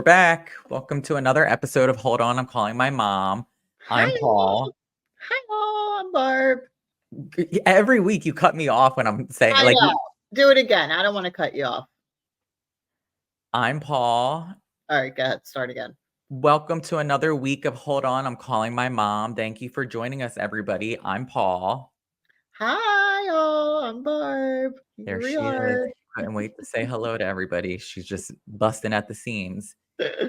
We're back. Welcome to another episode of Hold On, I'm Calling My Mom. I'm Hi, Paul. hi, I'm Barb. Every week you cut me off when I'm saying I like know. Do it again. I don't want to cut you off. I'm Paul. All right, go ahead. Start again. Welcome to another week of Hold On, I'm Calling My Mom. Thank you for joining us, everybody. I'm Paul. Hi, all. I'm Barb. There Here we she are. is. Couldn't wait to say hello to everybody. She's just busting at the seams.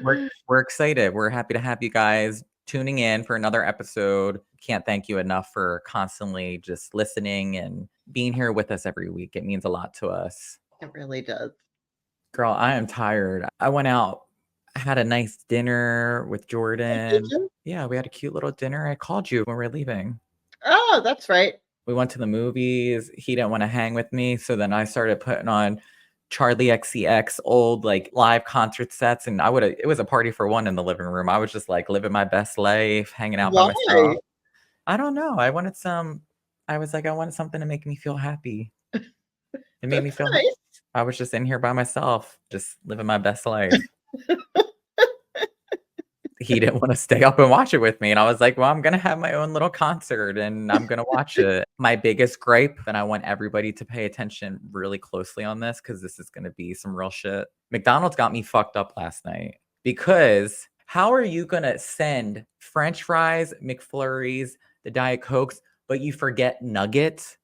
We're excited. We're happy to have you guys tuning in for another episode. Can't thank you enough for constantly just listening and being here with us every week. It means a lot to us. It really does. Girl, I am tired. I went out, had a nice dinner with Oh, Jordan. did you? Yeah, we had a cute little dinner. I called you when we were leaving. Oh, that's right. We went to the movies. He didn't want to hang with me, so then I started putting on Charlie XCX old like live concert sets, and it was a party for one in the living room. I was just like living my best life, hanging out by Why? myself. I don't know. I wanted something to make me feel happy. It made me That's feel nice. I was just in here by myself, just living my best life. He didn't want to stay up and watch it with me. And I was like, well, I'm going to have my own little concert and I'm going to watch it. My biggest gripe, and I want everybody to pay attention really closely on this because this is going to be some real shit. McDonald's got me fucked up last night because how are you going to send French fries, McFlurries, the Diet Cokes, but you forget nuggets?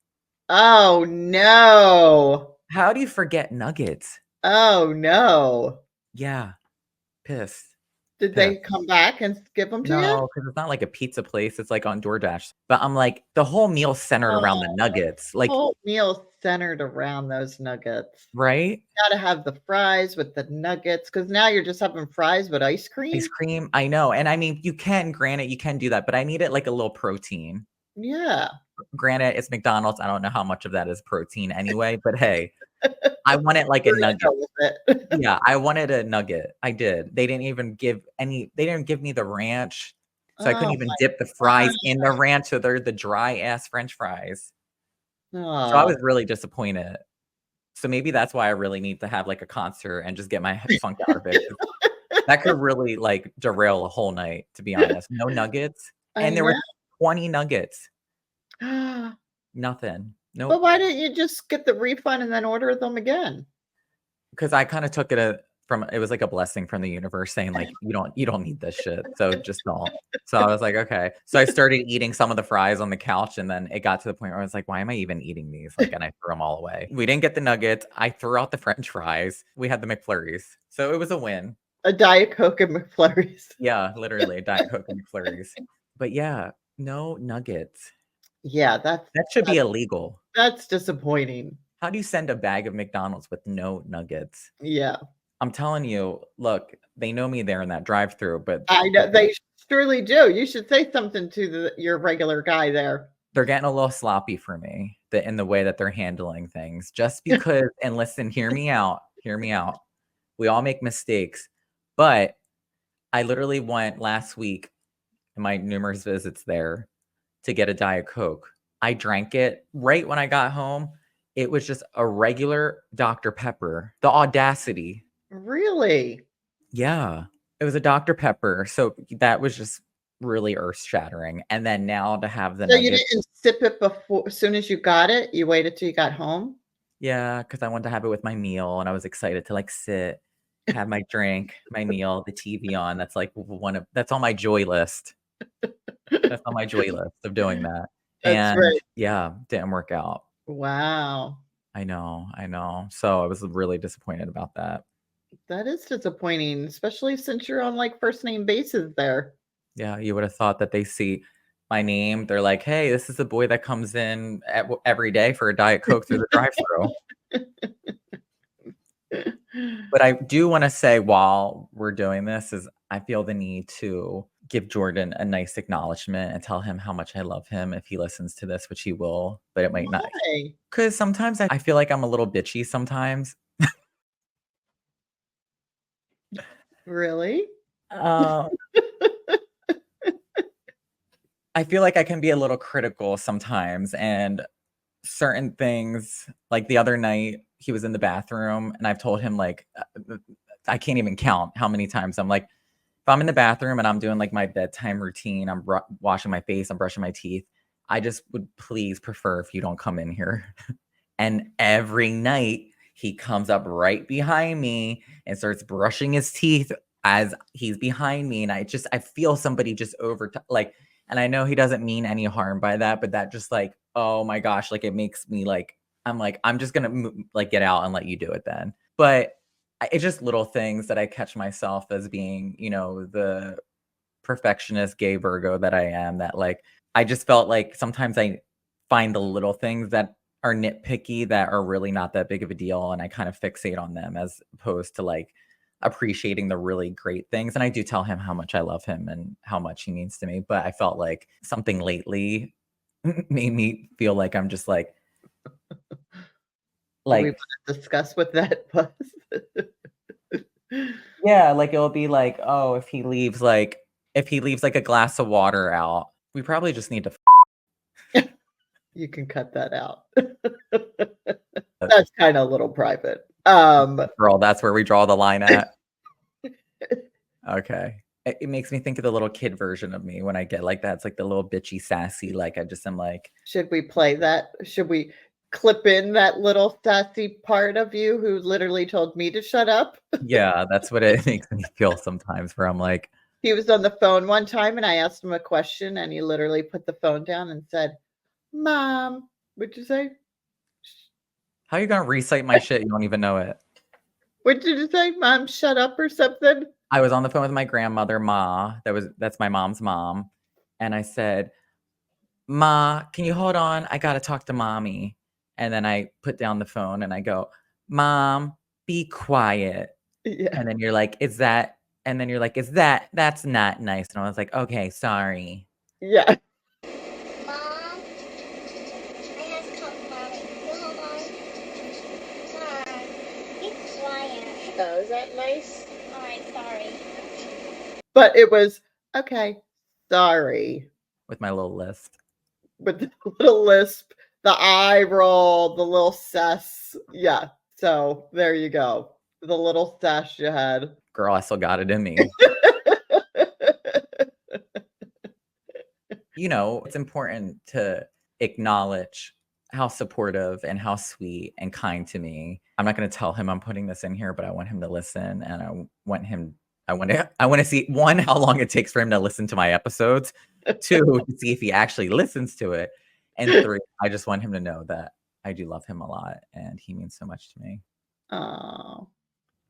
Oh, no. How do you forget nuggets? Oh, no. Yeah, pissed. Did they come back and give them to you? No, because it's not like a pizza place, it's, like, on DoorDash, but I'm like, the whole meal's centered around the nuggets, like Whole meal centered around those nuggets. right? Gotta have the fries with the nuggets because now you're just having fries with ice cream. Ice cream, I know, and I mean, granted, you can do that, but I need it like a little protein. Yeah. Granted, it's McDonald's, I don't know how much of that is protein anyway, but hey, I want it like a We're gonna nugget. go with it. Yeah, I wanted a nugget, I did. They didn't give me the ranch, so I couldn't Oh even my dip the fries in the ranch, so they're the dry ass French fries. So I was Oh. really disappointed. So maybe that's why I really need to have like a concert and just get my funk out of it. That could really like derail a whole night, to be honest. No nuggets. I And there know. were 20 nuggets. Nothing. But Nope. why didn't you just get the refund and then order them again? Because I kind of took it it was like a blessing from the universe saying like you don't need this shit. So just don't. So I was like, okay. So I started eating some of the fries on the couch and then it got to the point where I was like, why am I even eating these? Like, and I threw them all away. We didn't get the nuggets. I threw out the French fries. We had the McFlurries. So it was a win. A Diet Coke and McFlurries. Yeah, literally a Diet Coke and McFlurries. But yeah, no nuggets. Yeah, That should be illegal. that's disappointing. How do you send a bag of McDonald's with no nuggets? Yeah. I'm telling you, look, they know me there in that drive-through, but I know they surely do. You should say something to your regular guy there. they're getting a little sloppy for me in the way that they're handling things. Just because, and listen, hear me out. Hear me out. We all make mistakes, but I literally went last week in my numerous visits there to get a Diet Coke. I drank it right when I got home. It was just a regular Dr. Pepper. The audacity. Really? Yeah. It was a Dr. Pepper. So that was just really earth-shattering. And then now to have the So you nuggets. didn't sip it before as soon as you got it? You waited till you got home? Yeah, because I wanted to have it with my meal and I was excited to like sit, have my drink, my meal, the TV on. That's like that's on my joy list. That's on my joy list of doing that. That's And right. yeah, didn't work out. Wow. I know. So I was really disappointed about that. That is disappointing, especially since you're on, like, first name basis there. Yeah, you would have thought that they see my name. They're like, hey, this is the boy that comes in every day for a Diet Coke through the drive-thru. But I do want to say while we're doing this is I feel the need to give Jordan a nice acknowledgement and tell him how much I love him if he listens to this, which he will, but it might not. Why? Because sometimes I feel like I'm a little bitchy sometimes. Really? I feel like I can be a little critical sometimes and certain things like the other night he was in the bathroom and I've told him like I can't even count how many times I'm like, if I'm in the bathroom and I'm doing like my bedtime routine, I'm washing my face, I'm brushing my teeth. I just would please prefer if you don't come in here. And every night he comes up right behind me and starts brushing his teeth as he's behind me. And I feel somebody just like, and I know he doesn't mean any harm by that, but that just like, oh my gosh, like it makes me like, I'm just gonna like get out and let you do it then. But it's just little things that I catch myself as being, the perfectionist gay Virgo that I am, that like, I just felt like sometimes I find the little things that are nitpicky that are really not that big of a deal, and I kind of fixate on them as opposed to like appreciating the really great things. And I do tell him how much I love him and how much he means to me, but I felt like something lately made me feel like I'm just like Do we want to discuss what that was? yeah, like it'll be like, oh, if he leaves like a glass of water out, we probably just need to You can cut that out. That's kind of a little private. Girl, that's where we draw the line at. Okay. It makes me think of the little kid version of me when I get like that. It's like the little bitchy sassy, like I just am like, should we play that? Should we clip in that little sassy part of you who literally told me to shut up? yeah, that's what it makes me feel sometimes, where I'm like, he was on the phone one time and I asked him a question and he literally put the phone down and said, Mom, what'd you say? how are you gonna recite my shit? You don't even know it. What did you say? Mom, shut up or something? I was on the phone with my grandmother, Ma. That's my mom's mom. And I said, Ma, can you hold on? I gotta talk to mommy. And then I put down the phone and I go, Mom, be quiet. Yeah. And then you're like, is that? And then you're like, that's not nice. And I was like, okay, sorry. Yeah. Mom, I have to call mommy. Hold on. Mom, be quiet. Oh, is that nice? All right, sorry. But it was, okay, sorry. With my little lisp. With the little lisp, the eye roll, the little sass. Yeah. So there you go. The little sash you had. Girl, I still got it in me. It's important to acknowledge how supportive and how sweet and kind to me. I'm not going to tell him I'm putting this in here, but I want him to listen, and I want to see, one, how long it takes for him to listen to my episodes, two, to see if he actually listens to it, and three, I just want him to know that I do love him a lot and he means so much to me. Oh,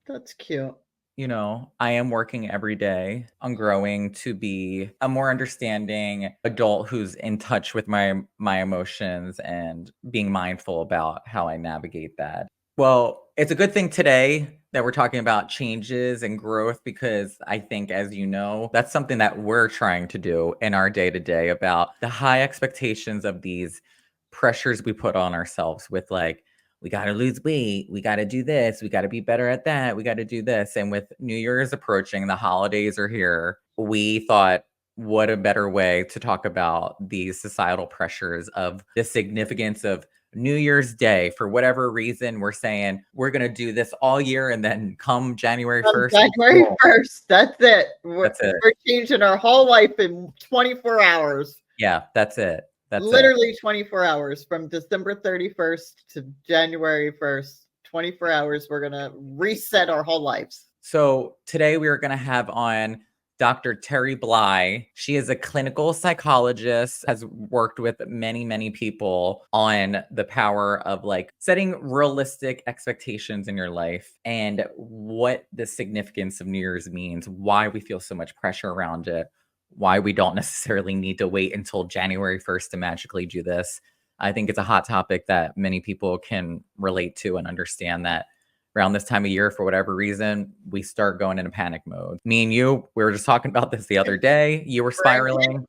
that's cute. I am working every day on growing to be a more understanding adult who's in touch with my emotions and being mindful about how I navigate that. Well, it's a good thing today that we're talking about changes and growth, because I think, as you know, that's something that we're trying to do in our day-to-day, about the high expectations of these pressures we put on ourselves with like, we got to lose weight, we got to do this, we got to be better at that, we got to do this. And with New Year's approaching, the holidays are here, we thought, what a better way to talk about these societal pressures of the significance of New Year's Day. For whatever reason, we're saying we're going to do this all year, and then come January 1st. January 1st, that's it. That's it. We're changing our whole life in 24 hours. Yeah, that's it. That's literally 24 hours from December 31st to January 1st. 24 hours. We're going to reset our whole lives. So today we are going to have on Dr. Terri Bly. She is a clinical psychologist, has worked with many, many people on the power of like setting realistic expectations in your life and what the significance of New Year's means, why we feel so much pressure around it, why we don't necessarily need to wait until January 1st to magically do this. I think it's a hot topic that many people can relate to and understand that around this time of year, for whatever reason, we start going into panic mode. Me and you, we were just talking about this the other day. You were spiraling.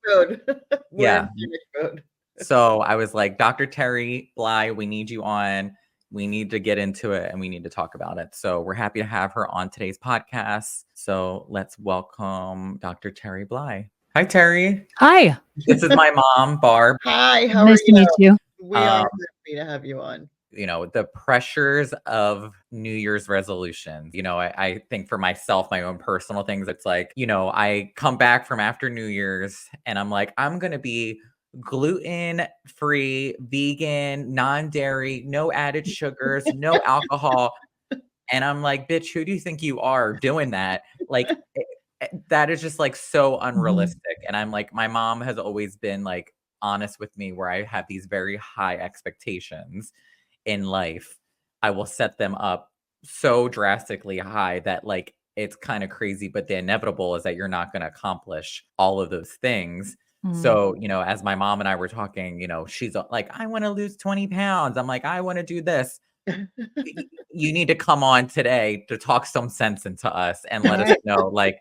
Yeah. So I was like, Dr. Terri Bly, we need you on. We need to get into it and we need to talk about it. So we're happy to have her on today's podcast. So let's welcome Dr. Terri Bly. Hi, Terri. Hi. This is my mom, Barb. Hi, how nice are to meet you. We are happy to have you on. the pressures of New Year's resolutions. I think for myself, my own personal things, it's like, I come back from after New Year's and I'm like, I'm going to be gluten free, vegan, non dairy, no added sugars, no alcohol. And I'm like, bitch, who do you think you are doing that? Like, that is just like so unrealistic. And I'm like, my mom has always been like honest with me where I have these very high expectations in life. I will set them up so drastically high that like it's kind of crazy, but the inevitable is that you're not going to accomplish all of those things. So, as my mom and I were talking, she's like, I want to lose 20 pounds. I'm like, I want to do this. You need to come on today to talk some sense into us and let us know, like,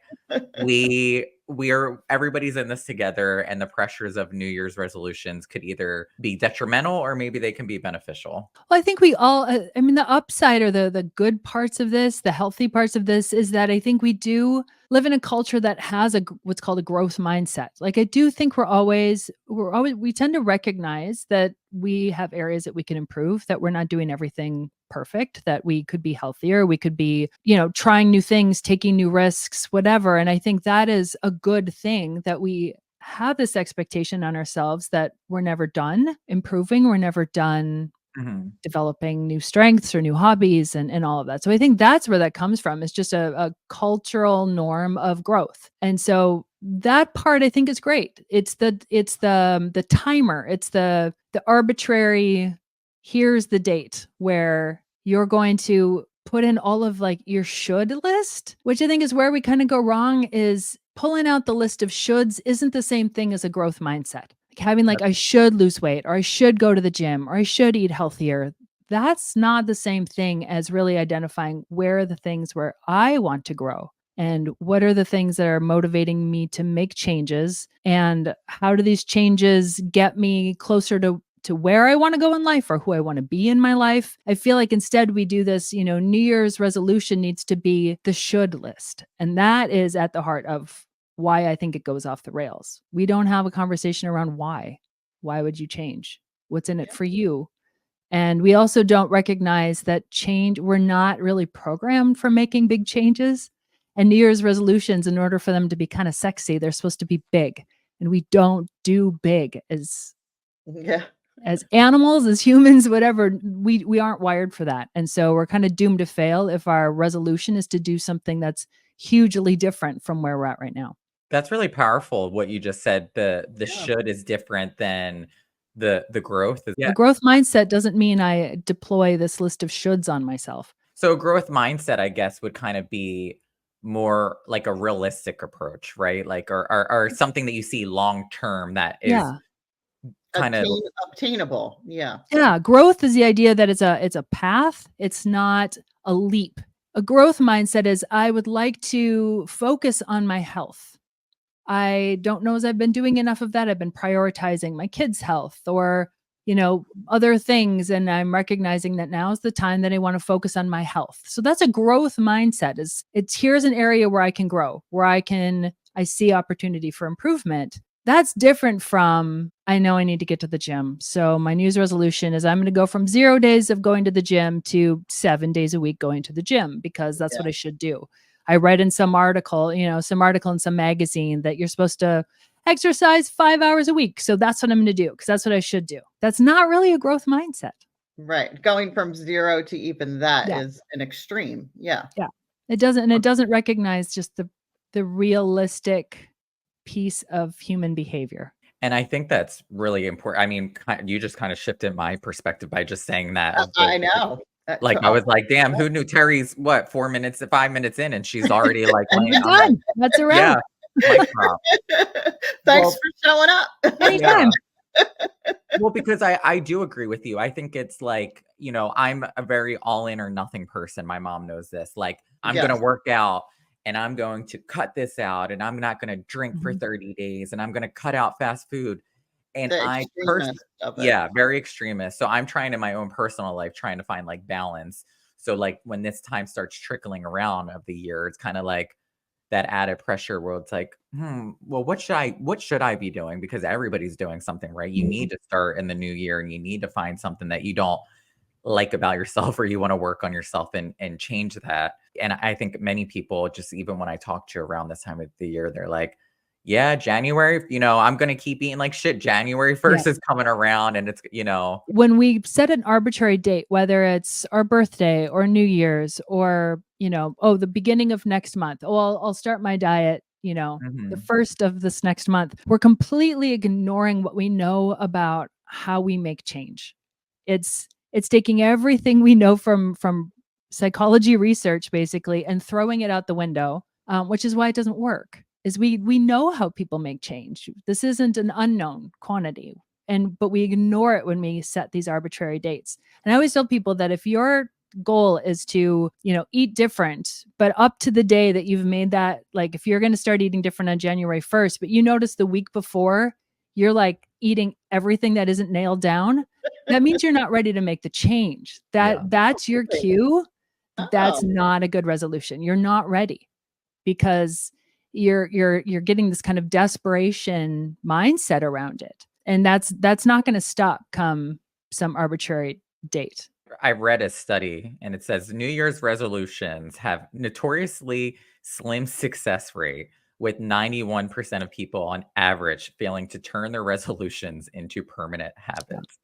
everybody's in this together, and the pressures of New Year's resolutions could either be detrimental or maybe they can be beneficial. Well, I think we all, I mean, the upside or the good parts of this, the healthy parts of this is that I think we do live in a culture that has what's called a growth mindset. Like I do think we tend to recognize that we have areas that we can improve, that we're not doing everything perfect, that we could be healthier, we could be, trying new things, taking new risks, whatever. And I think that is a good thing, that we have this expectation on ourselves that we're never done improving, we're never done developing new strengths or new hobbies and all of that. So I think that's where that comes from. It's just a cultural norm of growth. And so that part I think is great. It's the timer. It's the arbitrary, here's the date where you're going to put in all of like your should list, which I think is where we kind of go wrong. Is pulling out the list of shoulds isn't the same thing as a growth mindset. Like having like, I should lose weight, or I should go to the gym, or I should eat healthier. That's not the same thing as really identifying where are the things where I want to grow, and what are the things that are motivating me to make changes, and how do these changes get me closer to where I want to go in life, or who I want to be in my life. I feel like instead we do this, New Year's resolution needs to be the should list. And that is at the heart of why I think it goes off the rails. We don't have a conversation around why. Why would you change? What's in it for you? And we also don't recognize that we're not really programmed for making big changes. And New Year's resolutions, in order for them to be kind of sexy, they're supposed to be big. And we don't do big as animals, as humans, whatever. We aren't wired for that. And so we're kind of doomed to fail if our resolution is to do something that's hugely different from where we're at right now. That's really powerful what you just said. The should is different than the growth. The growth mindset doesn't mean I deploy this list of shoulds on myself. So a growth mindset, I guess, would kind of be more like a realistic approach, right? Like, or something that you see long term that is kind of obtainable. Yeah. Growth is the idea that it's a path. It's not a leap. A growth mindset is, I would like to focus on my health. I don't know as I've been doing enough of that. I've been prioritizing my kids' health or, other things. And I'm recognizing that now is the time that I want to focus on my health. So that's a growth mindset. Here's an area where I can grow, where I see opportunity for improvement. That's different from, I know I need to get to the gym. So my New Year's resolution is I'm going to go from 0 days of going to the gym to 7 days a week going to the gym, because that's what I should do. I read in some article in some magazine that you're supposed to exercise 5 hours a week. So that's what I'm going to do, because that's what I should do. That's not really a growth mindset. Right. Going from 0 to even that is an extreme. Yeah. Yeah. It doesn't recognize just the realistic piece of human behavior. And I think that's really important. I mean, you just kind of shifted my perspective by just saying that. I know. Like, I was like, damn, who knew Terri's 5 minutes in, and she's already like, you're done. That's a wrap. Yeah. Thanks for showing up. Anytime. Well, because I do agree with you. I think it's like, I'm a very all in or nothing person. My mom knows this. Like, I'm going to work out, and I'm going to cut this out, and I'm not going to drink for 30 days, and I'm going to cut out fast food. And very extremist. So I'm trying in my own personal life, trying to find like balance. So like when this time starts trickling around of the year, it's kind of like that added pressure where it's like, well, what should I be doing? Because everybody's doing something, right? You need to start in the new year, and you need to find something that you don't like about yourself or you want to work on yourself and change that. And I think many people, just even when I talk to around this time of the year, they're like, yeah, January, I'm going to keep eating like shit. January 1st is coming around and it's. When we set an arbitrary date, whether it's our birthday or New Year's or, the beginning of next month, I'll start my diet, the Mhm. first of this next month, we're completely ignoring what we know about how we make change. It's taking everything we know from psychology research basically and throwing it out the window, which is why it doesn't work. Is we know how people make change. This isn't an unknown quantity, but we ignore it when we set these arbitrary dates. And I always tell people that if your goal is to eat different, but up to the day that you've made that, like if you're going to start eating different on January 1st, but you notice the week before you're like eating everything that isn't nailed down, that means you're not ready to make the change. That's your cue. That's not a good resolution. You're not ready because you're getting this kind of desperation mindset around it. And that's not going to stop come some arbitrary date. I read a study and it says New Year's resolutions have notoriously slim success rate, with 91% of people on average failing to turn their resolutions into permanent habits.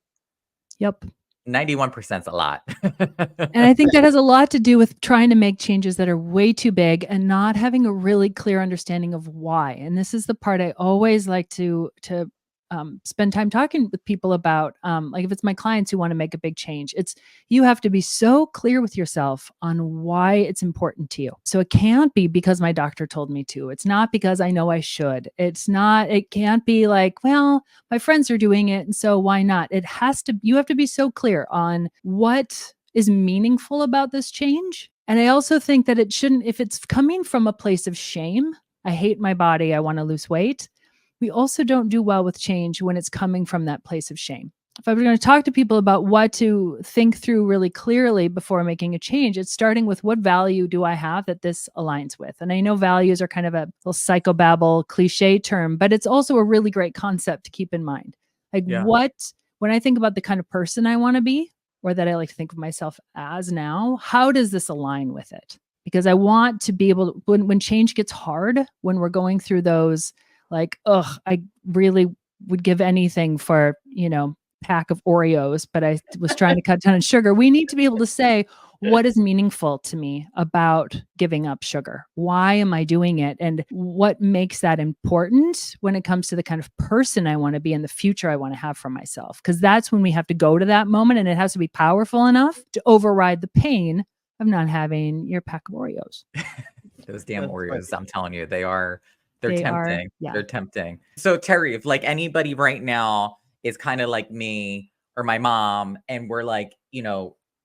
Yep. 91% is a lot. And I think that has a lot to do with trying to make changes that are way too big and not having a really clear understanding of why. And this is the part I always like to spend time talking with people about. Like if it's my clients who want to make a big change, you have to be so clear with yourself on why it's important to you. So it can't be because my doctor told me to. It's not because I know I should. It can't be like, well, my friends are doing it, and so why not? You have to be so clear on what is meaningful about this change. And I also think that it shouldn't, if it's coming from a place of shame, I hate my body, I want to lose weight, we also don't do well with change when it's coming from that place of shame. If I were going to talk to people about what to think through really clearly before making a change, it's starting with what value do I have that this aligns with? And I know values are kind of a little psychobabble cliche term, but it's also a really great concept to keep in mind. Like when I think about the kind of person I want to be, or that I like to think of myself as now, how does this align with it? Because I want to be able to, when change gets hard, when we're going through those, like, I really would give anything for, pack of Oreos, but I was trying to cut down on sugar. We need to be able to say, what is meaningful to me about giving up sugar? Why am I doing it? And what makes that important when it comes to the kind of person I want to be and the future I want to have for myself? Because that's when we have to go to that moment, and it has to be powerful enough to override the pain of not having your pack of Oreos. Those damn Oreos, I'm telling you, they're They tempting. are, They're tempting. So Terri, if like anybody right now is kind of like me or my mom, and we're like,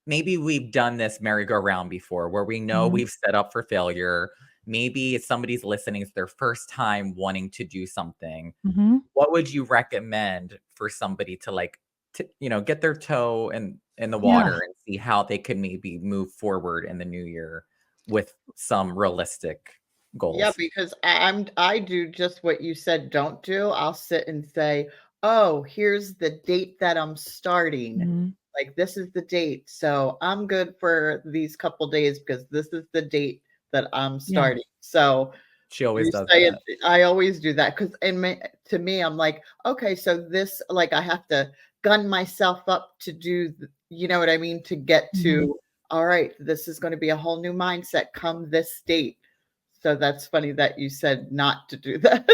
maybe we've done this merry-go-round before where we know we've set up for failure. Maybe if somebody's listening, it's their first time wanting to do something. What would you recommend for somebody to get their toe in the water and see how they could maybe move forward in the new year with some realistic goals? Yeah, because I do just what you said don't do. I'll sit and say, oh, here's the date that I'm starting. Like this is the date. So I'm good for these couple days because this is the date that I'm starting. So she always does that. I always do that because to me, I'm like, okay, so this, like I have to gun myself up to do, you know what I mean? To get to, all right, this is going to be a whole new mindset come this date. So that's funny that you said not to do that.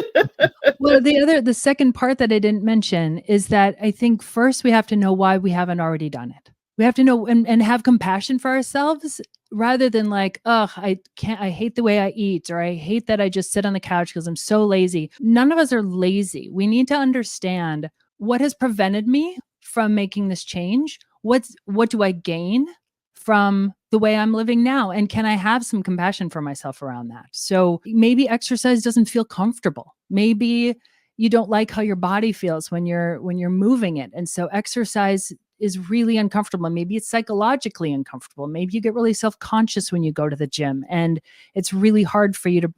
Well, the second part that I didn't mention is that I think first we have to know why we haven't already done it. We have to know and have compassion for ourselves rather than like, I hate the way I eat, or I hate that I just sit on the couch because I'm so lazy. None of us are lazy. We need to understand what has prevented me from making this change. What do I gain from the way I'm living now? And can I have some compassion for myself around that? So maybe exercise doesn't feel comfortable. Maybe you don't like how your body feels when you're moving it. And so exercise is really uncomfortable. Maybe it's psychologically uncomfortable. Maybe you get really self-conscious when you go to the gym, and it's really hard for you to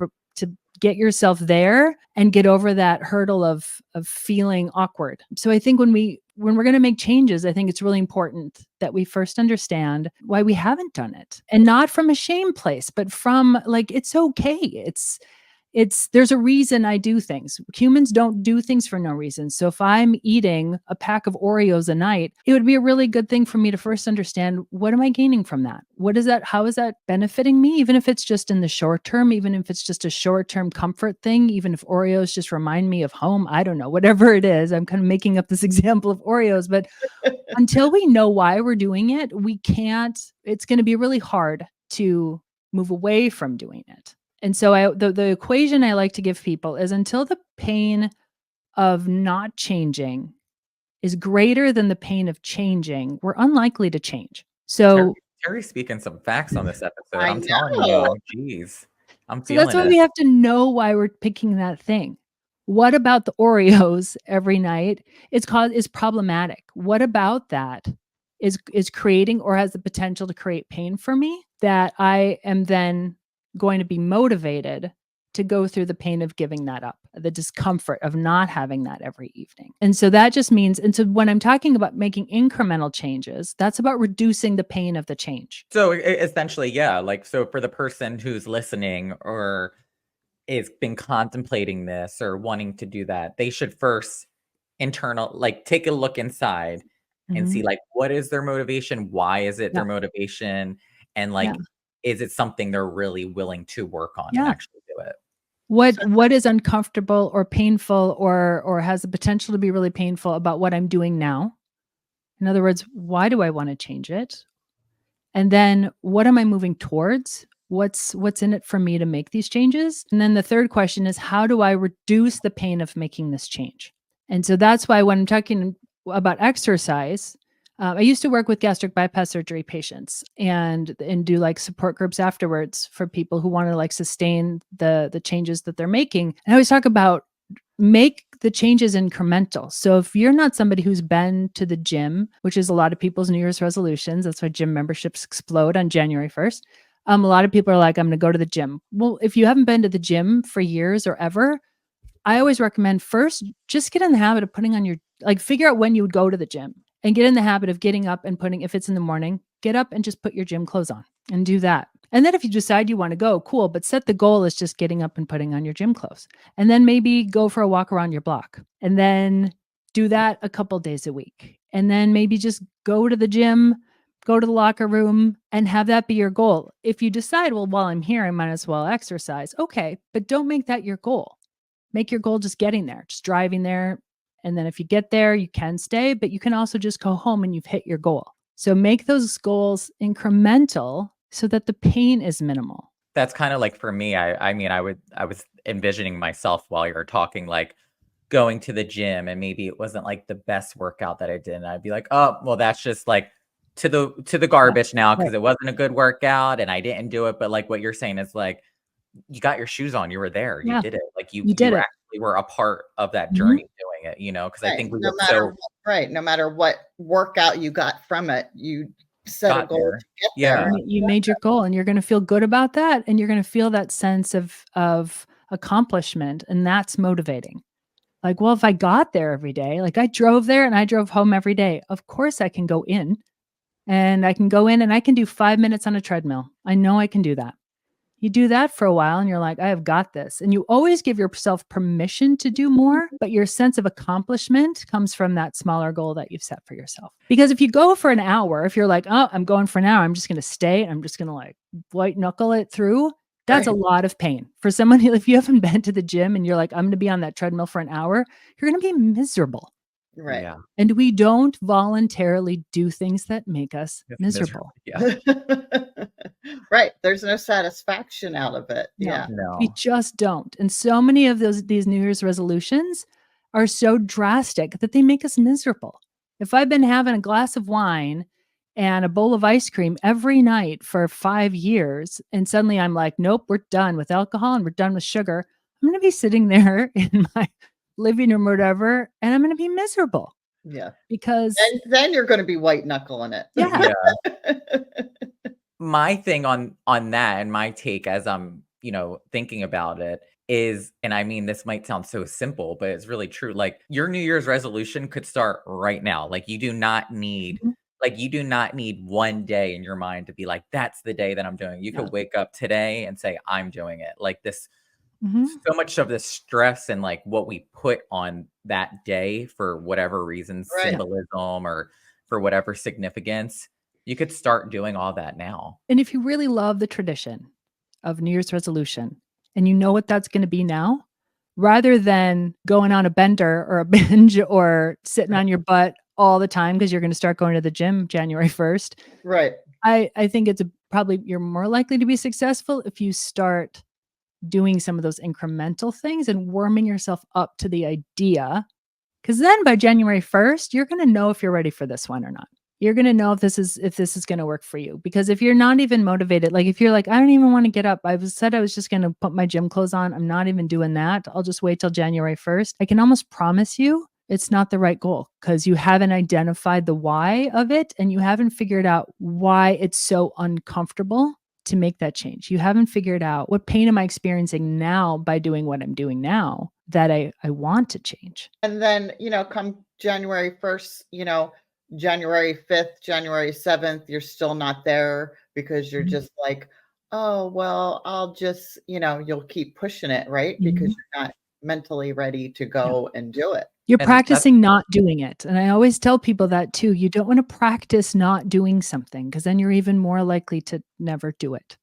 get yourself there and get over that hurdle of feeling awkward. So I think when we when we're going to make changes, I think it's really important that we first understand why we haven't done it, and not from a shame place, but from like, it's okay. There's a reason I do things. Humans don't do things for no reason. So if I'm eating a pack of Oreos a night, it would be a really good thing for me to first understand, what am I gaining from that? What is that? How is that benefiting me? Even if it's just in the short term, even if it's just a short-term comfort thing, even if Oreos just remind me of home, I don't know, whatever it is. I'm kind of making up this example of Oreos, but until we know why we're doing it, it's going to be really hard to move away from doing it. And so the equation I like to give people is, until the pain of not changing is greater than the pain of changing, we're unlikely to change. So Terry's speaking some facts on this episode. I I'm telling know. you, geez, I'm So that's feeling why it. we have to know why we're picking that thing. What about the Oreos every night is problematic? What about that is creating or has the potential to create pain for me, that I am then going to be motivated to go through the pain of giving that up, the discomfort of not having that every evening? And so that just means, and so when I'm talking about making incremental changes, that's about reducing the pain of the change. So essentially, yeah, like, so for the person who's listening or is been contemplating this or wanting to do that, they should first take a look inside and see, Mhm. like, what is their motivation? Why is it Yeah. their motivation? And Yeah. like, is it something they're really willing to work on and Yeah. actually do it? What is uncomfortable or painful or has the potential to be really painful about what I'm doing now? In other words, why do I want to change it? And then what am I moving towards? What's in it for me to make these changes? And then the third question is, how do I reduce the pain of making this change? And so that's why when I'm talking about exercise, I used to work with gastric bypass surgery patients and do like support groups afterwards for people who want to like sustain the changes that they're making. And I always talk about, make the changes incremental. So if you're not somebody who's been to the gym, which is a lot of people's New Year's resolutions, that's why gym memberships explode on January 1st. A lot of people are like, I'm going to go to the gym. Well, if you haven't been to the gym for years or ever, I always recommend first just get in the habit of putting on your, like, figure out when you would go to the gym and get in the habit of getting up and putting, if it's in the morning, get up and just put your gym clothes on and do that. And then if you decide you want to go, cool, but set the goal as just getting up and putting on your gym clothes. And then maybe go for a walk around your block and then do that a couple days a week. And then maybe just go to the gym, go to the locker room and have that be your goal. If you decide, well, while I'm here, I might as well exercise. Okay, but don't make that your goal. Make your goal just getting there, just driving there. And then if you get there, you can stay, but you can also just go home and you've hit your goal. So make those goals incremental so that the pain is minimal. That's kind of like, for me, I mean, I was envisioning myself while you were talking, like going to the gym, and maybe it wasn't like the best workout that I did. And I'd be like, oh, well, that's just like to the garbage now, because right. it wasn't a good workout and I didn't do it. But like what you're saying is like, you got your shoes on, you were there, you Yeah, did it. Like you did it. actually were a part of that Mhm. journey doing it, because I Right. think we No get matter so what, right. No matter what workout you got from it, you set a got goal there. to get Yeah. there. You made your goal and you're going to feel good about that. And you're going to feel that sense of accomplishment. And that's motivating. Like, well, if I got there every day, like I drove there and I drove home every day, of course I can go in and I can go in and I can do 5 minutes on a treadmill. I know I can do that. You do that for a while and you're like, I have got this. And you always give yourself permission to do more, but your sense of accomplishment comes from that smaller goal that you've set for yourself. Because if you go for an hour, if you're like, oh, I'm going for an hour, I'm just going to stay, I'm just going to like white knuckle it through. That's a Right. lot of pain for someone who, if you haven't been to the gym and you're like, I'm going to be on that treadmill for an hour, you're going to be miserable. Right. Yeah. And we don't voluntarily do things that make us It's miserable. Yeah. Right. There's no satisfaction out of it. No. Yeah. We No. just don't. And so many of these New Year's resolutions are so drastic that they make us miserable. If I've been having a glass of wine and a bowl of ice cream every night for 5 years, and suddenly I'm like, nope, we're done with alcohol and we're done with sugar, I'm going to be sitting there in my living room or whatever, and I'm going to be miserable Yeah. because And then you're going to be white knuckling it. yeah, My thing on that, and my take as I'm, thinking about it, is, and I mean, this might sound so simple, but it's really true. Like your New Year's resolution could start right now. Like you do not need, Mhm. like you do not need one day in your mind to be like, that's the day that I'm doing. You Yeah. could wake up today and say, I'm doing it. Like this, Mhm. so much of this stress and like what we put on that day for whatever reason, Right. symbolism or for whatever significance, you could start doing all that now. And if you really love the tradition of New Year's resolution and you know what that's going to be now, rather than going on a bender or a binge or sitting on your butt all the time because you're going to start going to the gym January 1st, Right. I think it's probably you're more likely to be successful if you start doing some of those incremental things and warming yourself up to the idea. Because then by January 1st, you're going to know if you're ready for this one or not. You're going to know if this is going to work for you. Because if you're not even motivated, like if you're like, I don't even want to get up. Said I was just going to put my gym clothes on. I'm not even doing that. I'll just wait till January 1st. I can almost promise you it's not the right goal because you haven't identified the why of it and you haven't figured out why it's so uncomfortable to make that change. You haven't figured out what pain am I experiencing now by doing what I'm doing now that I want to change. And then, come January 1st, January 5th, January 7th, you're still not there because you're Mhm. just like, oh, well, I'll just, you'll keep pushing it, right? Because Mhm. you're not mentally ready to go and do it. You're And practicing not doing it. And I always tell people that too. You don't want to practice not doing something because then you're even more likely to never do it.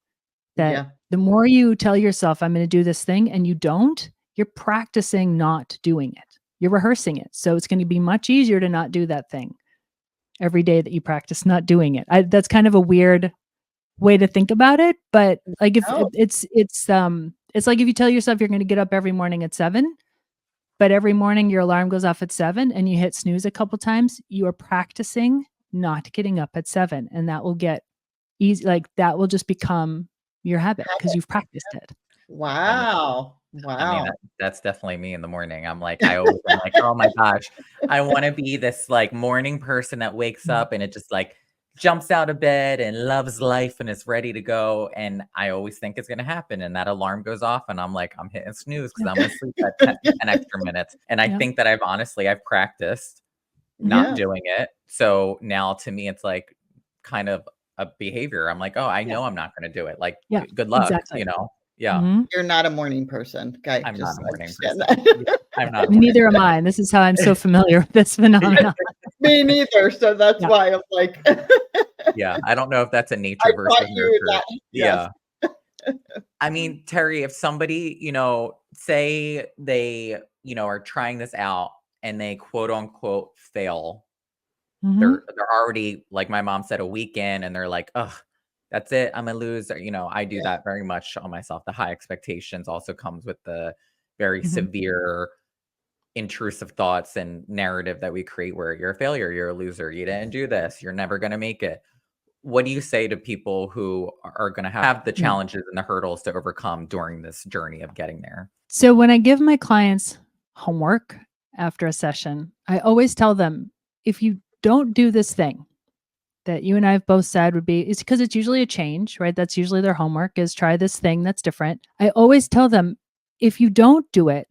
That Yeah. the more you tell yourself, I'm going to do this thing and you don't, you're practicing not doing it. You're rehearsing it. So it's going to be much easier to not do that thing every day that you practice not doing it. That's kind of a weird way to think about it, but like if No. it's like if you tell yourself you're going to get up every morning at 7, but every morning your alarm goes off at 7 and you hit snooze a couple times, you are practicing not getting up at 7 and that will get easy, like that will just become your habit because you've practiced it. Wow. I mean, Wow. that's definitely me in the morning. I'm like, I always am like, oh my gosh, I want to be this like morning person that wakes up and it just like jumps out of bed and loves life and is ready to go. And I always think it's going to happen. And that alarm goes off and I'm like, I'm hitting snooze because I'm going to sleep that 10 extra minutes. And I Yeah. think that I've practiced Yeah. not doing it. So now to me, it's like kind of a behavior. I'm like, oh, I know I'm not going to do it. Like, Yeah, good luck, exactly. Yeah. Mhm. You're not a morning person. Okay. I'm not Just a morning understand person. that. I'm not a morning Neither am person. I. This is how I'm so familiar with this phenomenon. Me neither. So that's Yeah. why I'm like, Yeah, I don't know if that's a I nature versus taught you nurture. that. Yeah. Yes. I mean, Terry, if somebody, say they, are trying this out and they quote unquote fail, Mhm. they're already, like my mom said, a weekend and they're like, ugh, that's it. I'm gonna lose. Or, I do Yeah. that very much on myself. The high expectations also comes with the very Mhm. severe intrusive thoughts and narrative that we create where you're a failure, you're a loser, you didn't do this, you're never going to make it. What do you say to people who are going to have the Yeah. challenges and the hurdles to overcome during this journey of getting there? So when I give my clients homework after a session, I always tell them if you don't do this thing that you and I have both said would be, it's because it's usually a change, right? That's usually their homework is try this thing that's different. I always tell them if you don't do it,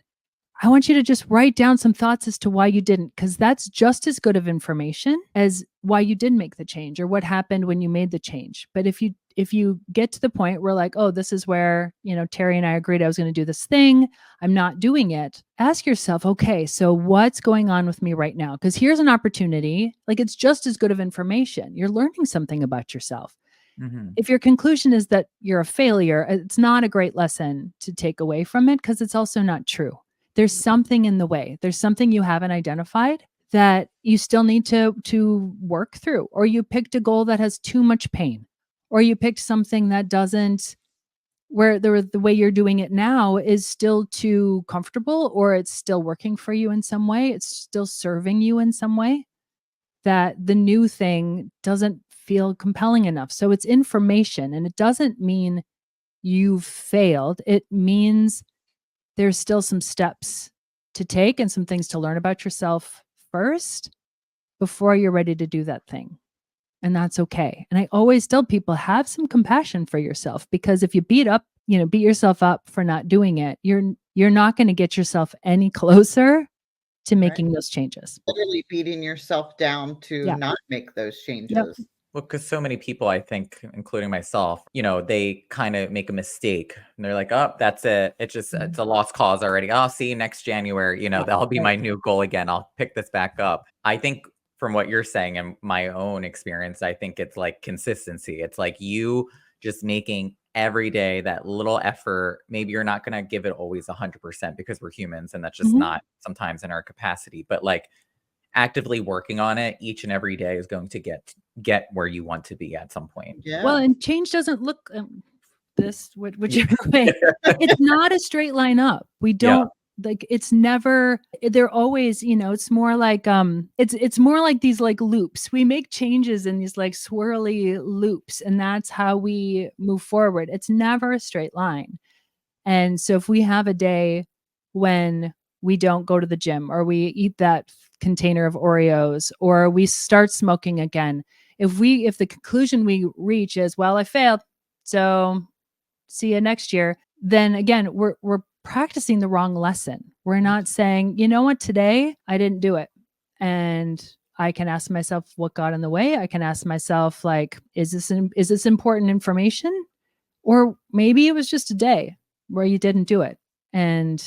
I want you to just write down some thoughts as to why you didn't, because that's just as good of information as why you did make the change or what happened when you made the change. But if you get to the point where like, oh, this is where, Terry and I agreed I was going to do this thing, I'm not doing it. Ask yourself, okay, so what's going on with me right now? Because here's an opportunity, like it's just as good of information. You're learning something about yourself. Mhm. If your conclusion is that you're a failure, it's not a great lesson to take away from it because it's also not true. There's something in the way. There's something you haven't identified that you still need to work through, or you picked a goal that has too much pain, or you picked something that doesn't where the way you're doing it now is still too comfortable, or it's still working for you in some way, it's still serving you in some way that the new thing doesn't feel compelling enough. So it's information and it doesn't mean you've failed. It means there's still some steps to take and some things to learn about yourself first before you're ready to do that thing. And that's okay. And I always tell people have some compassion for yourself because if you beat yourself up for not doing it, you're not going to get yourself any closer to Right. making those changes. Literally beating yourself down to Yeah. not make those Yep. changes. Well, because so many people, I think, including myself, you know, they kind of make a mistake and they're like, oh, that's it. It's just, it's a lost cause already. I'll see you next January. You know, Yeah, that'll be right. my new goal again. I'll pick this back up. I think from what you're saying and my own experience, I think it's like consistency. It's like you just making every day that little effort. Maybe you're not going to give it always 100% because we're humans and that's just Mhm. not sometimes in our capacity. But like actively working on it each and every day is going to get where you want to be at some point. Well, Yeah. and change doesn't look whichever way. It's not a straight line up. We Yeah. don't like it's never they're always, it's more like it's more like these like loops. We make changes in these like swirly loops and that's how we move forward. It's never a straight line. And so if we have a day when we don't go to the gym or we eat that container of Oreos or we start smoking again, if the conclusion we reach is, well, I failed, so see you next year, then again, we're practicing the wrong lesson. We're not saying, you know what, today I didn't do it. And I can ask myself what got in the way. I can ask myself, like, is this important information? Or maybe it was just a day where you didn't do it. And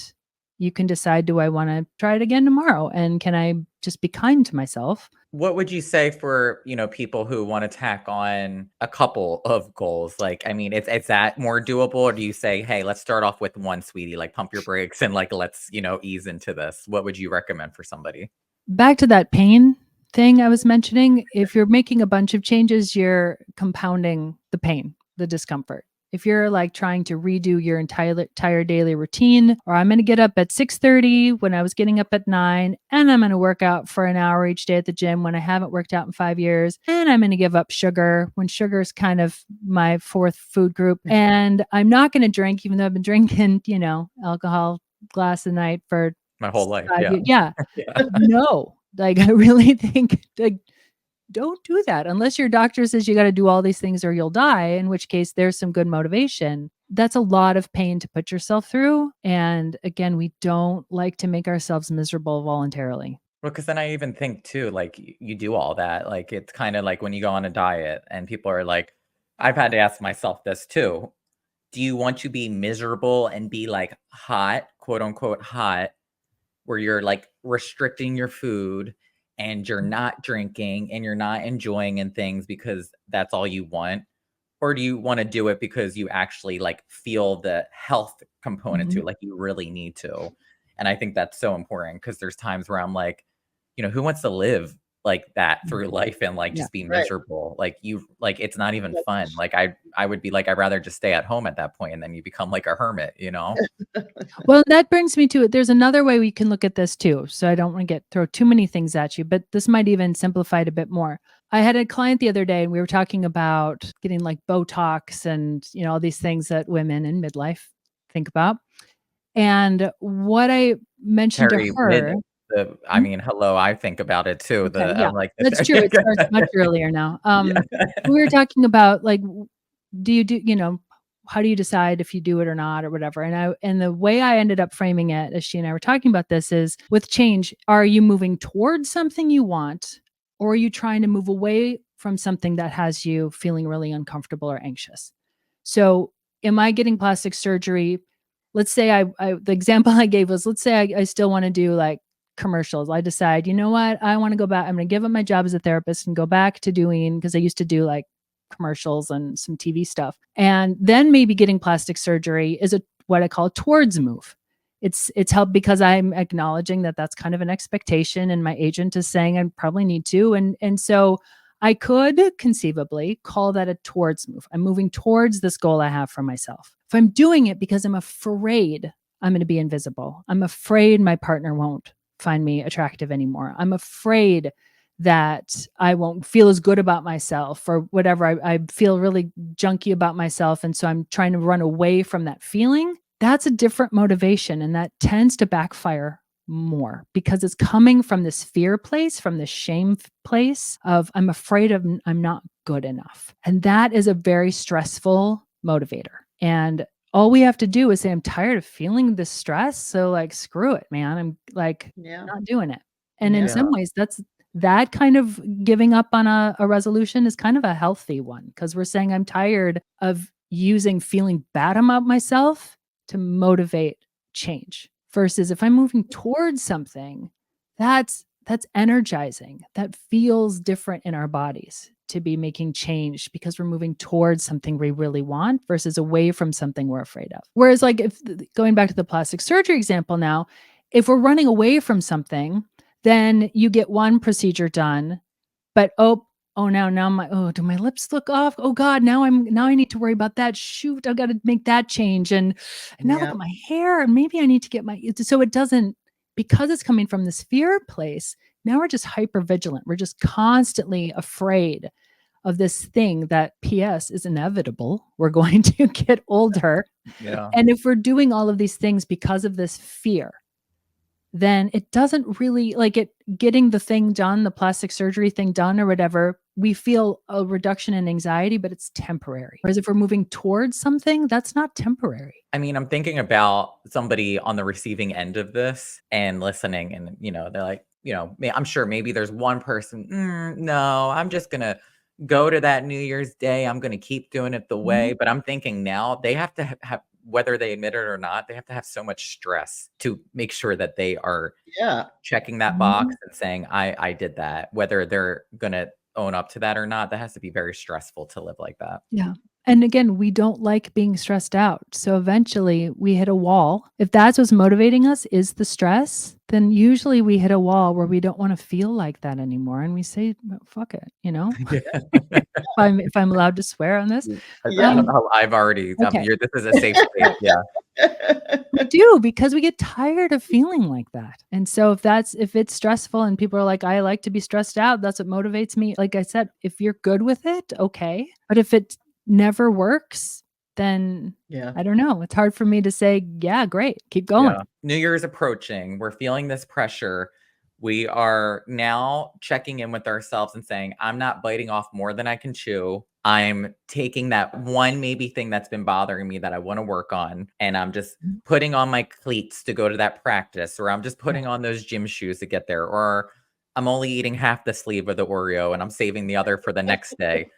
you can decide, do I want to try it again tomorrow? And can I just be kind to myself? What would you say for, you know, people who want to tack on a couple of goals? Like, I mean, it's that more doable, or do you say, hey, let's start off with one, sweetie, like pump your brakes and like let's, you know, ease into this? What would you recommend for somebody? Back to that pain thing I was mentioning, if you're making a bunch of changes, you're compounding the pain, the discomfort. If you're like trying to redo your entire daily routine, or I'm going to get up at 6:30 when I was getting up at 9, and I'm going to work out for an hour each day at the gym when I haven't worked out in 5 years, and I'm going to give up sugar when sugar is kind of my fourth food group, and I'm not going to drink even though I've been drinking, alcohol glass a night for My whole life. 5 Yeah. years. Yeah. Yeah. No, like I really think like don't do that unless your doctor says you got to do all these things or you'll die, in which case there's some good motivation. That's a lot of pain to put yourself through. And again, we don't like to make ourselves miserable voluntarily. Well, because then I even think too, like you do all that. Like it's kind of like when you go on a diet and people are like, I've had to ask myself this too. Do you want to be miserable and be like hot, quote unquote hot, where you're like restricting your food and you're not drinking and you're not enjoying and things because that's all you want? Or do you want to do it because you actually like feel the health component to Mhm. it, like you really need to? And I think that's so important because there's times where I'm like, you know, who wants to live like that through life and like Yeah. just be Right. miserable? Like like it's not even Yes. fun. Like I would be like, I'd rather just stay at home at that point and then you become like a hermit, you know? Well, that brings me to it. There's another way we can look at this too. So I don't want to throw too many things at you, but this might even simplify it a bit more. I had a client the other day and we were talking about getting like Botox and, all these things that women in midlife think about. And what I mentioned to Terry, her. I mean, hello, I think about it too. Okay, The yeah, I'm like that's true. It starts much earlier now. yeah. We were talking about like, do you do, how do you decide if you do it or not or whatever? And the way I ended up framing it, as she and I were talking about this, is with change, are you moving towards something you want, or are you trying to move away from something that has you feeling really uncomfortable or anxious? So, am I getting plastic surgery? Let's say the example I gave was, let's say I still want to do like commercials. I decide, you know what? I want to go back. I'm going to give up my job as a therapist and go back to doing, because I used to do like commercials and some TV stuff. And then maybe getting plastic surgery is what I call a towards move. It's helped because I'm acknowledging that that's kind of an expectation and my agent is saying I probably need to. And so I could conceivably call that a towards move. I'm moving towards this goal I have for myself. If I'm doing it because I'm afraid I'm going to be invisible, I'm afraid my partner won't find me attractive anymore, I'm afraid that I won't feel as good about myself or whatever. I feel really junky about myself. And so I'm trying to run away from that feeling. That's a different motivation. And that tends to backfire more because it's coming from this fear place, from this shame place of I'm afraid I'm not good enough. And that is a very stressful motivator. And all we have to do is say, I'm tired of feeling this stress. So like, screw it, man. I'm like Yeah. not doing it. And in Yeah. some ways, that kind of giving up on a resolution is kind of a healthy one, because we're saying I'm tired of using feeling bad about myself to motivate change. Versus if I'm moving towards something, that's energizing. That feels different in our bodies to be making change, because we're moving towards something we really want versus away from something we're afraid of. Whereas like, if going back to the plastic surgery example now, if we're running away from something, then you get one procedure done, but now do my lips look off? Oh God, now I need to worry about that. Shoot, I've got to make that change. And now look Yeah. at my hair, and maybe I need to get so it doesn't, because it's coming from this fear place. Now we're just hyper vigilant. We're just constantly afraid of this thing that PS is inevitable. We're going to get older. Yeah. And if we're doing all of these things because of this fear, then it doesn't really like it getting the thing done, the plastic surgery thing done or whatever. We feel a reduction in anxiety, but it's temporary. Whereas if we're moving towards something, that's not temporary. I mean, I'm thinking about somebody on the receiving end of this and listening, and they're like, I'm sure maybe there's one person, no, I'm just gonna go to that New Year's Day. I'm gonna keep doing it the way. But I'm thinking now they have to have, whether they admit it or not, they have to have so much stress to make sure that they are Yeah. checking that box and saying, I did that. Whether they're gonna own up to that or not, that has to be very stressful to live like that. Yeah. And again, we don't like being stressed out. So eventually we hit a wall. If that's what's motivating us is the stress, then usually we hit a wall where we don't want to feel like that anymore. And we say, "Well, fuck it, if I'm allowed to swear on this. I don't know. I've already, Okay. this is a safe space. Yeah. We do, because we get tired of feeling like that. And so if it's stressful and people are like, I like to be stressed out, that's what motivates me. Like I said, if you're good with it, okay. But if it never works, then Yeah. I don't know. It's hard for me to say, yeah, great, keep going. Yeah. New Year's approaching. We're feeling this pressure. We are now checking in with ourselves and saying, I'm not biting off more than I can chew. I'm taking that one maybe thing that's been bothering me that I want to work on, and I'm just putting on my cleats to go to that practice, or I'm just putting on those gym shoes to get there, or I'm only eating half the sleeve of the Oreo and I'm saving the other for the next day.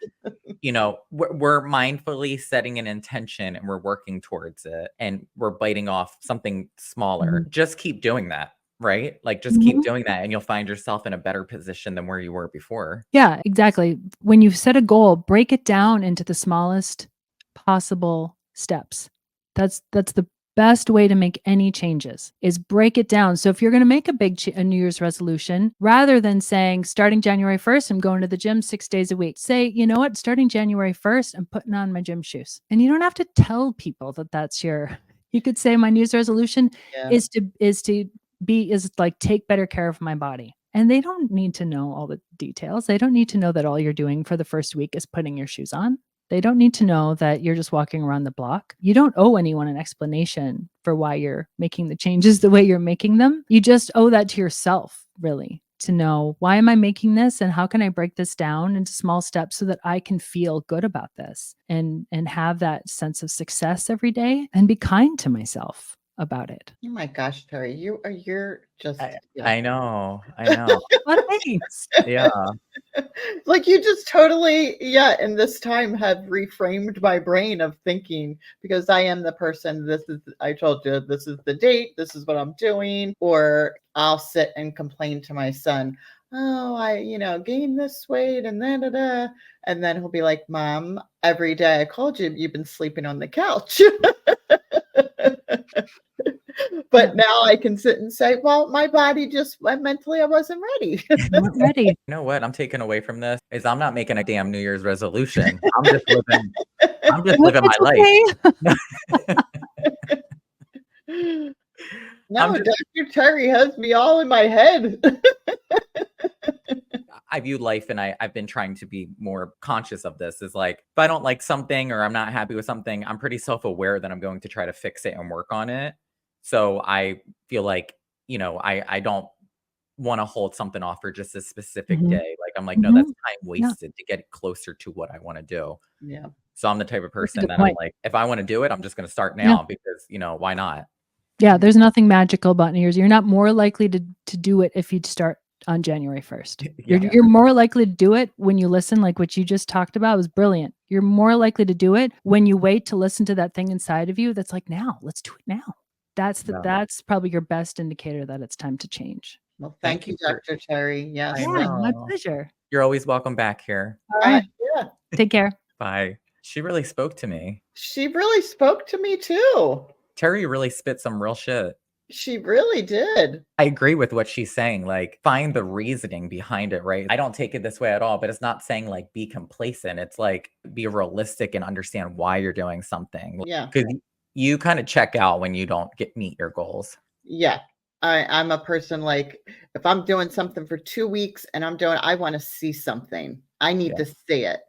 We're mindfully setting an intention and we're working towards it, and we're biting off something smaller. Just keep doing that, right? Like just keep doing that, and you'll find yourself in a better position than where you were before. Yeah, exactly. When you set a goal, break it down into the smallest possible steps. That's the best way to make any changes, is break it down. So if you're going to make a New Year's resolution, rather than saying starting January 1st, I'm going to the gym 6 days a week, say, you know what, starting January 1st, I'm putting on my gym shoes. And you don't have to tell people that that's you could say my New Year's resolution is like take better care of my body. And they don't need to know all the details. They don't need to know that all you're doing for the first week is putting your shoes on. They don't need to know that you're just walking around the block. You don't owe anyone an explanation for why you're making the changes the way you're making them. You just owe that to yourself, really, to know, why am I making this, and how can I break this down into small steps so that I can feel good about this and have that sense of success every day, and be kind to myself about it. Oh my gosh, Terry, you're just I know. Well, thanks. Yeah. like you just totally in this time have reframed my brain of thinking, because I am the person, I told you, this is the date, this is what I'm doing. Or I'll sit and complain to my son, oh, I gained this weight and and then he'll be like, Mom, every day I called you, you've been sleeping on the couch. But now I can sit and say, well, my body just mentally, I wasn't ready. Not ready. You know what I'm taking away from this is I'm not making a damn New Year's resolution. I'm just living my life. No, Dr. Terry has me all in my head. I view life, and I've been trying to be more conscious of this, is like, if I don't like something or I'm not happy with something, I'm pretty self-aware that I'm going to try to fix it and work on it. So I feel like, I don't want to hold something off for just a specific day. Like, I'm like, no, that's time wasted to get closer to what I want to do. Yeah. So I'm the type of That's a person good that I'm point. like, if I want to do it, I'm just going to start Yeah. now because, why not? Yeah, there's nothing magical about New Year's. You're not more likely to do it if you start on January 1st. Yeah. You're more likely to do it when you listen, like what you just talked about was brilliant. You're more likely to do it when you wait to listen to that thing inside of you that's like, now, let's do it now. That's Yeah. that's probably your best indicator that it's time to change. Well, Thank thank you you, for- Dr. Terry. Yes. I Yeah, my know. pleasure. You're always welcome back here. All right. Yeah. Take care. Bye. She really spoke to me. She really spoke to me too. Terry really spit some real shit. She really did. I agree with what she's saying. Like, find the reasoning behind it, right? I don't take it this way at all, but it's not saying like be complacent. It's like be realistic and understand why you're doing something. Yeah. Because you kind of check out when you don't meet your goals. Yeah. I'm a person like if I'm doing something for 2 weeks and I want to see something. I need to see it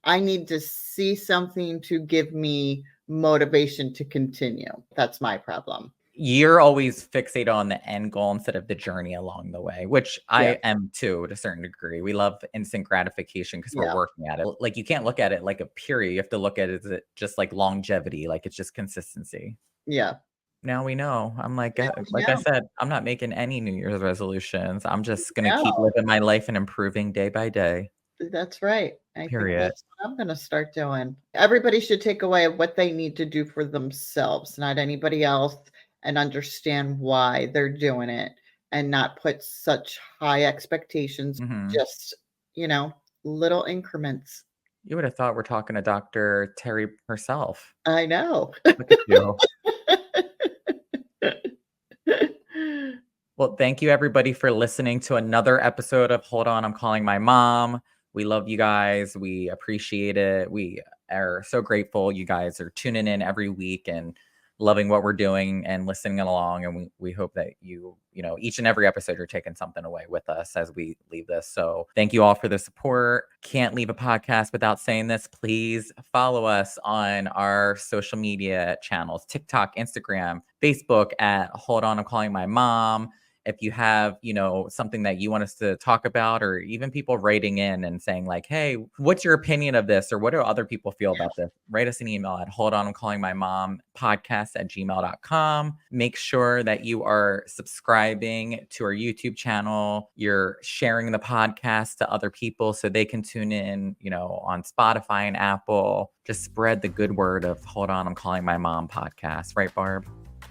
I need to see something to give me motivation to continue. That's my problem. You're always fixated on the end goal instead of the journey along the way, which I am too, to a certain degree. We love instant gratification because we're working at it. Like, you can't look at it like a period. You have to look at it as just like longevity, like it's just consistency. Yeah. Now we know. I'm like, I said, I'm not making any New Year's resolutions. I'm just going to keep living my life and improving day by day. That's right. I Period. think that's what I'm going to start doing. Everybody should take away what they need to do for themselves, not anybody else, and understand why they're doing it and not put such high expectations, just, little increments. You would have thought we're talking to Dr. Terry herself. I know. Look at you. Well, thank you everybody for listening to another episode of Hold On, I'm Calling My Mom. We love you guys. We appreciate it. We are so grateful you guys are tuning in every week and loving what we're doing and listening along. And we hope that you each and every episode you're taking something away with us as we leave this. So thank you all for the support. Can't leave a podcast without saying this. Please follow us on our social media channels, TikTok, Instagram, Facebook at Hold On, I'm Calling My Mom. If you have, something that you want us to talk about, or even people writing in and saying like, hey, what's your opinion of this? Or what do other people feel about this? Write us an email at holdonI'mcallingmymom@gmail.com. Make sure that you are subscribing to our YouTube channel. You're sharing the podcast to other people so they can tune in, on Spotify and Apple. Just spread the good word of Hold On, I'm Calling My Mom podcast. Right, Barb?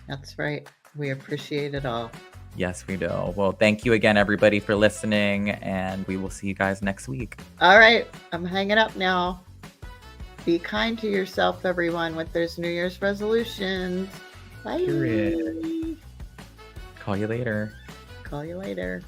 That's right. We appreciate it all. Yes, we do. Well, thank you again, everybody, for listening, and we will see you guys next week. All right. I'm hanging up now. Be kind to yourself, everyone, with those New Year's resolutions. Bye. Period. Call you later. Call you later.